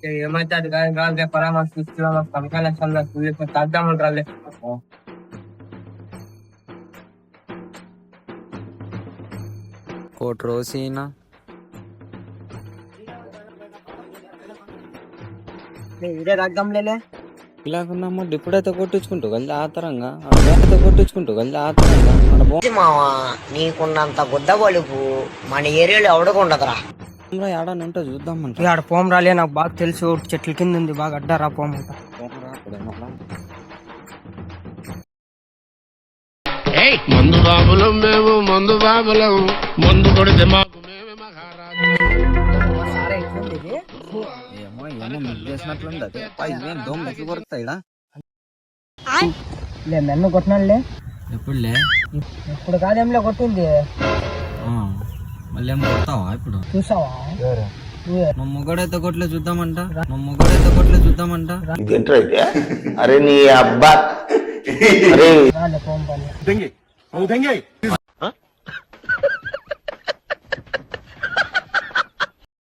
ఏమైతే అది కానీ రాలే పరామర్శిస్తున్నాం పథకాల తగ్గుదాం రాలే. కోటి రోజీనా ఇదే తగ్గంలేలే. ఇలాగున్నామో ఇప్పుడైతే కొట్టించుకుంటూ కలిసి ఆతరంగా అడైతే కొట్టించుకుంటూ కలిసి ఆతరంగా మావా నీకున్నంత గుద్ద బలుపు మన ఏరియాలో ఎవడకుండదురా. ఏడాని ఉంటే చూద్దామంట. ఆడ పోం రాలే, నాకు బాగా తెలుసు. చెట్ల కింద ఉంది, బాగా అడ్డారా పోం అంట. మందు బాబులం మేము, మందు బాబులం, మందు కొడితే మాకు మేమే మహారాజు. ఏమో ఏమో మిస్ చేసినట్లుంది. అది ఇదేం దోమ ఎట్లు కొరుకుతాయిడా? నన్ను కొట్టినాడులే. ఎప్పుడులే? ఇప్పుడు కాదేంలే కొట్టింది. మళ్ళీ ఏం కొడతావా ఇప్పుడు? చూసావా? మా మొగడైతే కొట్లే చూద్దామంట. మా మొగడైతే కొట్లే చూద్దామంట. అరే నీ అబ్బా రాలే పోం పని.